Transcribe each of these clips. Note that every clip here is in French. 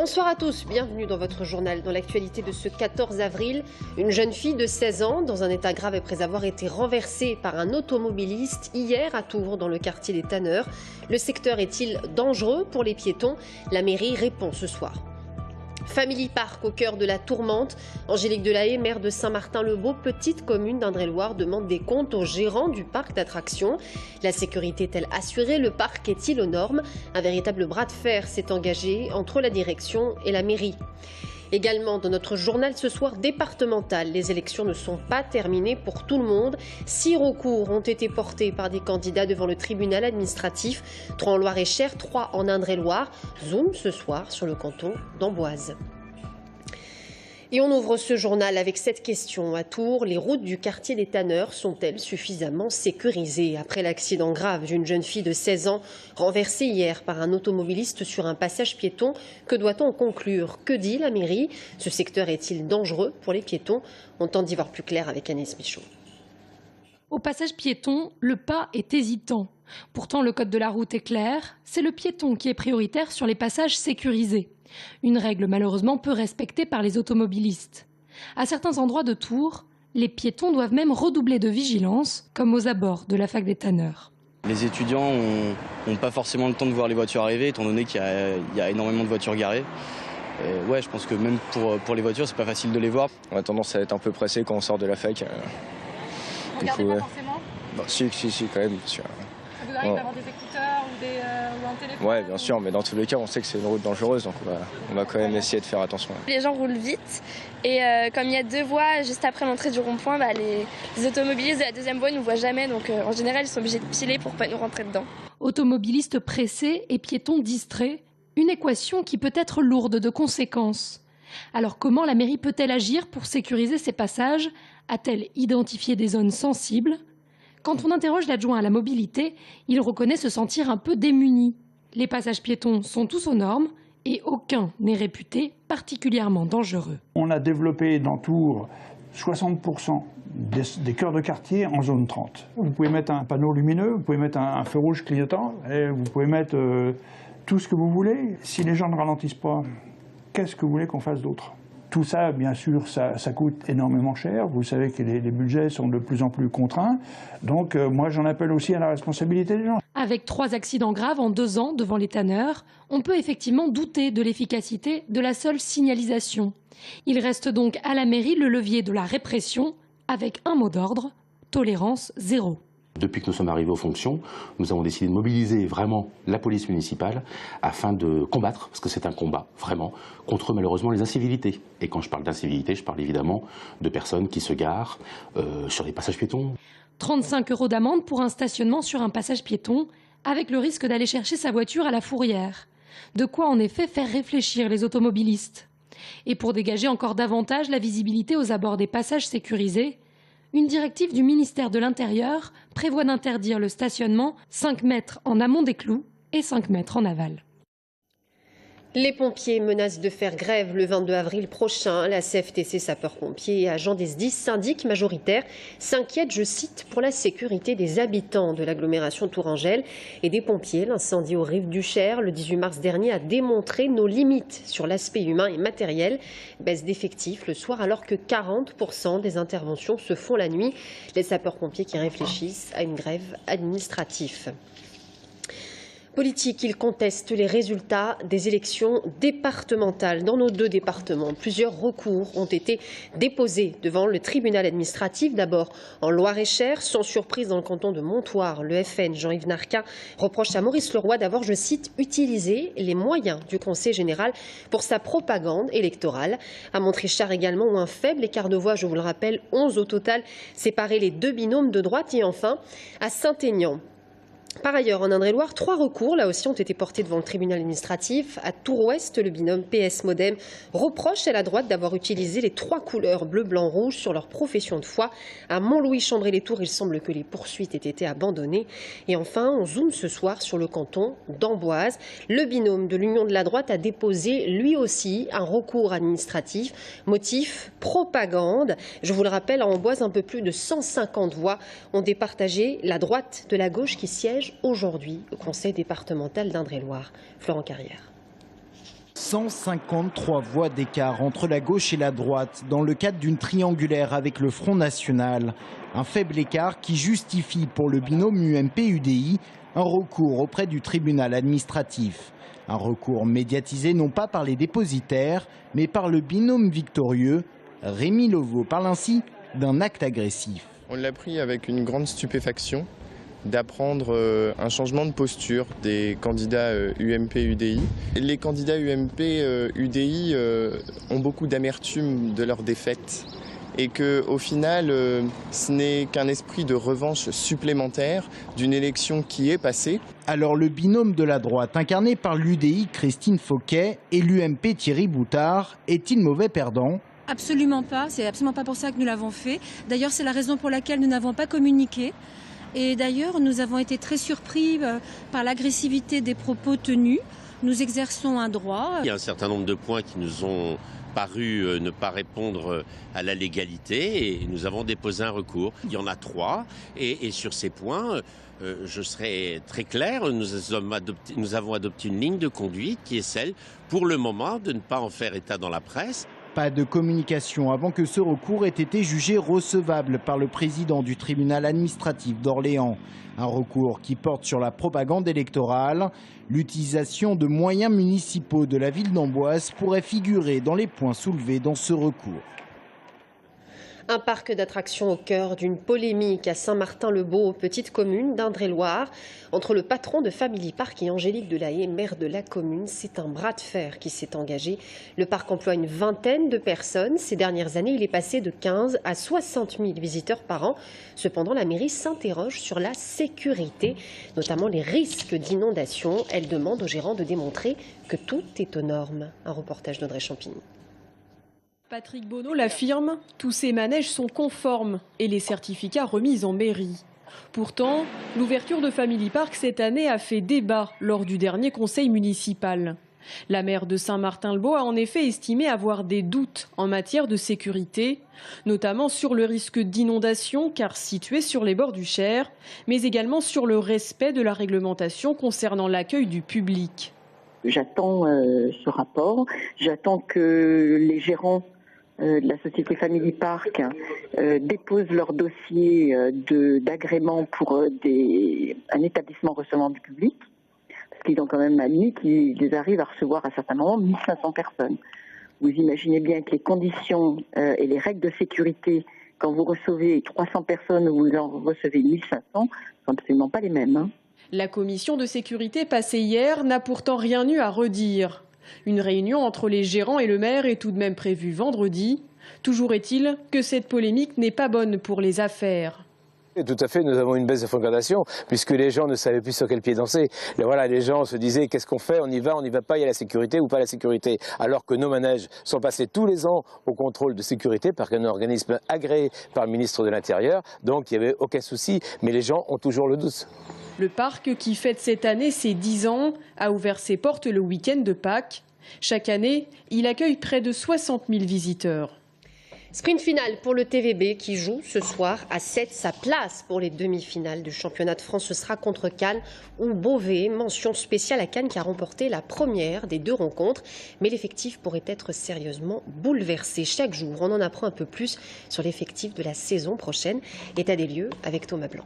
Bonsoir à tous, bienvenue dans votre journal. Dans l'actualité de ce 14 avril, une jeune fille de 16 ans, dans un état grave après avoir été renversée par un automobiliste hier à Tours, dans le quartier des Tanneurs. Le secteur est-il dangereux pour les piétons? La mairie répond ce soir. Family Park au cœur de la tourmente. Angélique Delahaye, maire de Saint-Martin-le-Beau, petite commune d'Indre-et-Loire, demande des comptes aux gérants du parc d'attractions. La sécurité est-elle assurée? Le parc est-il aux normes? Un véritable bras de fer s'est engagé entre la direction et la mairie. Également dans notre journal ce soir départemental, les élections ne sont pas terminées pour tout le monde. 6 recours ont été portés par des candidats devant le tribunal administratif. 3 en Loire-et-Cher, 3 en Indre-et-Loire. Zoom ce soir sur le canton d'Amboise. Et on ouvre ce journal avec cette question. À Tours, les routes du quartier des Tanneurs sont-elles suffisamment sécurisées? Après l'accident grave d'une jeune fille de 16 ans renversée hier par un automobiliste sur un passage piéton, que doit-on en conclure? Que dit la mairie? Ce secteur est-il dangereux pour les piétons? On tente d'y voir plus clair avec Agnès Michaud. Au passage piéton, le pas est hésitant. Pourtant, le code de la route est clair. C'est le piéton qui est prioritaire sur les passages sécurisés. Une règle malheureusement peu respectée par les automobilistes. À certains endroits de Tours, les piétons doivent même redoubler de vigilance, comme aux abords de la fac des Tanneurs. Les étudiants n'ont pas forcément le temps de voir les voitures arriver, étant donné qu'il y a énormément de voitures garées. Ouais, je pense que même pour les voitures, c'est pas facile de les voir. On a tendance à être un peu pressé quand on sort de la fac. Vous regardez pas forcément? Bah, si, quand même, bien sûr. Vous arrivez à avoir des écouteurs ou un téléphone? Ouais, bien sûr, mais dans tous les cas, on sait que c'est une route dangereuse, donc on va quand même essayer de faire attention. Les gens roulent vite et comme il y a 2 voies juste après l'entrée du rond-point, les automobilistes de la deuxième voie ne nous voient jamais, donc en général ils sont obligés de piler pour pas nous rentrer dedans. Automobilistes pressés et piétons distraits, une équation qui peut être lourde de conséquences. Alors comment la mairie peut-elle agir pour sécuriser ces passages? A-t-elle identifié des zones sensibles? Quand on interroge l'adjoint à la mobilité, il reconnaît se sentir un peu démuni. Les passages piétons sont tous aux normes et aucun n'est réputé particulièrement dangereux. On a développé dans Tours 60% des cœurs de quartier en zone 30. Vous pouvez mettre un panneau lumineux, vous pouvez mettre un feu rouge clignotant, et vous pouvez mettre tout ce que vous voulez. Si les gens ne ralentissent pas, qu'est-ce que vous voulez qu'on fasse d'autre? Tout ça, bien sûr, ça coûte énormément cher. Vous savez que les budgets sont de plus en plus contraints. Donc, moi, j'en appelle aussi à la responsabilité des gens. Avec 3 accidents graves en 2 ans devant les Tanneurs, on peut effectivement douter de l'efficacité de la seule signalisation. Il reste donc à la mairie le levier de la répression, avec un mot d'ordre, tolérance zéro. Depuis que nous sommes arrivés aux fonctions, nous avons décidé de mobiliser vraiment la police municipale afin de combattre, parce que c'est un combat vraiment, contre malheureusement les incivilités. Et quand je parle d'incivilité, je parle évidemment de personnes qui se garent sur les passages piétons. 35 € d'amende pour un stationnement sur un passage piéton, avec le risque d'aller chercher sa voiture à la fourrière. De quoi en effet faire réfléchir les automobilistes. Et pour dégager encore davantage la visibilité aux abords des passages sécurisés, une directive du ministère de l'Intérieur prévoit d'interdire le stationnement 5 mètres en amont des clous et 5 mètres en aval. Les pompiers menacent de faire grève le 22 avril prochain. La CFTC, sapeurs-pompiers et agents des SDIS, syndics majoritaires, s'inquiètent, je cite, pour la sécurité des habitants de l'agglomération Tourangelle et des pompiers. L'incendie aux rives du Cher, le 18 mars dernier, a démontré nos limites sur l'aspect humain et matériel. Baisse d'effectifs le soir alors que 40% des interventions se font la nuit. Les sapeurs-pompiers qui réfléchissent à une grève administrative. Politique, il conteste les résultats des élections départementales. Dans nos 2 départements, plusieurs recours ont été déposés devant le tribunal administratif. D'abord en Loire-et-Cher, sans surprise dans le canton de Montoire. Le FN, Jean-Yves Narquin, reproche à Maurice Leroy d'avoir, je cite, utilisé les moyens du Conseil général pour sa propagande électorale. À Montrichard également, où un faible écart de voix, je vous le rappelle, 11 au total, séparait les 2 binômes de droite. Et enfin, à Saint-Aignan. Par ailleurs, en Indre-et-Loire, 3 recours, là aussi, ont été portés devant le tribunal administratif. À Tours-Ouest, le binôme PS-Modem reproche à la droite d'avoir utilisé les 3 couleurs bleu, blanc, rouge sur leur profession de foi. À Montlouis-Chambray-les-Tours, il semble que les poursuites aient été abandonnées. Et enfin, on zoome ce soir sur le canton d'Amboise. Le binôme de l'Union de la droite a déposé, lui aussi, un recours administratif. Motif, propagande. Je vous le rappelle, à Amboise, un peu plus de 150 voix ont départagé la droite de la gauche qui siège aujourd'hui au conseil départemental d'Indre-et-Loire. Florent Carrière. 153 voix d'écart entre la gauche et la droite dans le cadre d'une triangulaire avec le Front National. Un faible écart qui justifie pour le binôme UMP-UDI un recours auprès du tribunal administratif. Un recours médiatisé non pas par les dépositaires, mais par le binôme victorieux. Rémi Loveau parle ainsi d'un acte agressif. On l'a pris avec une grande stupéfaction d'apprendre un changement de posture des candidats UMP-UDI. Les candidats UMP-UDI ont beaucoup d'amertume de leur défaite et qu'au final, ce n'est qu'un esprit de revanche supplémentaire d'une élection qui est passée. Alors le binôme de la droite, incarné par l'UDI Christine Fauquet et l'UMP Thierry Boutard, est-il mauvais perdant ? Absolument pas, c'est absolument pas pour ça que nous l'avons fait. D'ailleurs, c'est la raison pour laquelle nous n'avons pas communiqué. Et d'ailleurs, nous avons été très surpris par l'agressivité des propos tenus. Nous exerçons un droit. Il y a un certain nombre de points qui nous ont paru ne pas répondre à la légalité et nous avons déposé un recours. Il y en a 3 et sur ces points, je serai très clair, nous avons adopté une ligne de conduite qui est celle, pour le moment, de ne pas en faire état dans la presse. Pas de communication avant que ce recours ait été jugé recevable par le président du tribunal administratif d'Orléans. Un recours qui porte sur la propagande électorale. L'utilisation de moyens municipaux de la ville d'Amboise pourrait figurer dans les points soulevés dans ce recours. Un parc d'attractions au cœur d'une polémique à Saint-Martin-le-Beau, petite commune d'Indre-et-Loire. Entre le patron de Family Park et Angélique Delahaye, maire de la commune, c'est un bras de fer qui s'est engagé. Le parc emploie une vingtaine de personnes. Ces dernières années, il est passé de 15 à 60 000 visiteurs par an. Cependant, la mairie s'interroge sur la sécurité, notamment les risques d'inondation. Elle demande aux gérants de démontrer que tout est aux normes. Un reportage d'Audrey Champigny. Patrick Bonneau l'affirme, tous ces manèges sont conformes et les certificats remis en mairie. Pourtant, l'ouverture de Family Park cette année a fait débat lors du dernier conseil municipal. La maire de Saint-Martin-le-Beau a en effet estimé avoir des doutes en matière de sécurité, notamment sur le risque d'inondation car situé sur les bords du Cher, mais également sur le respect de la réglementation concernant l'accueil du public. J'attends ce rapport, j'attends que les gérants de la société Family Park déposent leur dossier d'agrément pour un établissement recevant du public, parce qu'ils ont quand même admis qu'ils arrivent à recevoir à certains moments 1500 personnes. Vous imaginez bien que les conditions et les règles de sécurité, quand vous recevez 300 personnes ou vous en recevez 1500, ne sont absolument pas les mêmes, hein. La commission de sécurité passée hier n'a pourtant rien eu à redire. Une réunion entre les gérants et le maire est tout de même prévue vendredi. Toujours est-il que cette polémique n'est pas bonne pour les affaires. Tout à fait, nous avons une baisse de fréquentation puisque les gens ne savaient plus sur quel pied danser. Et voilà, les gens se disaient qu'est-ce qu'on fait, on y va pas, il y a la sécurité ou pas la sécurité. Alors que nos manèges sont passés tous les ans au contrôle de sécurité par un organisme agréé par le ministre de l'Intérieur. Donc il n'y avait aucun souci, mais les gens ont toujours le doute. Le parc, qui fête cette année ses 10 ans, a ouvert ses portes le week-end de Pâques. Chaque année, il accueille près de 60 000 visiteurs. Sprint final pour le TVB qui joue ce soir à 7 sa place pour les demi-finales du championnat de France. Ce sera contre Cannes ou Beauvais. Mention spéciale à Cannes qui a remporté la première des 2 rencontres. Mais l'effectif pourrait être sérieusement bouleversé. Chaque jour, on en apprend un peu plus sur l'effectif de la saison prochaine. État des lieux avec Thomas Blanc.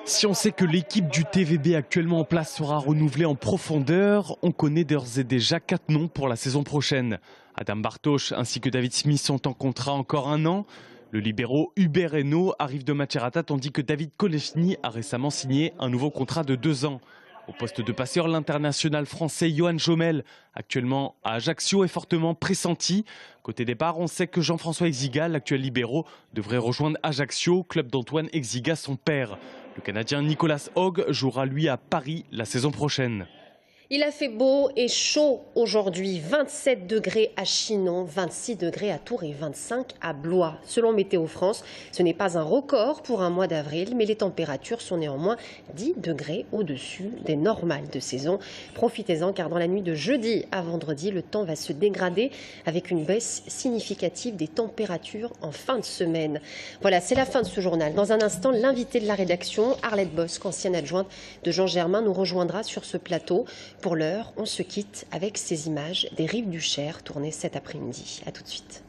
Si on sait que l'équipe du TVB actuellement en place sera renouvelée en profondeur, on connaît d'ores et déjà 4 noms pour la saison prochaine. Adam Bartosz ainsi que David Smith sont en contrat encore 1 an. Le libéraux Hubert Hainaut arrive de Macerata tandis que David Konechny a récemment signé un nouveau contrat de 2 ans. Au poste de passeur, l'international français Johan Jomel, actuellement à Ajaccio, est fortement pressenti. Côté départ, on sait que Jean-François Exiga, l'actuel libéraux, devrait rejoindre Ajaccio, club d'Antoine Exiga, son père. Le Canadien Nicolas Hogg jouera lui à Paris la saison prochaine. Il a fait beau et chaud aujourd'hui, 27 degrés à Chinon, 26 degrés à Tours et 25 à Blois. Selon Météo France, ce n'est pas un record pour un mois d'avril, mais les températures sont néanmoins 10 degrés au-dessus des normales de saison. Profitez-en car dans la nuit de jeudi à vendredi, le temps va se dégrader avec une baisse significative des températures en fin de semaine. Voilà, c'est la fin de ce journal. Dans un instant, l'invité de la rédaction, Arlette Bosque, ancienne adjointe de Jean Germain, nous rejoindra sur ce plateau Pour l'heure, on se quitte avec ces images des rives du Cher tournées cet après-midi. A tout de suite.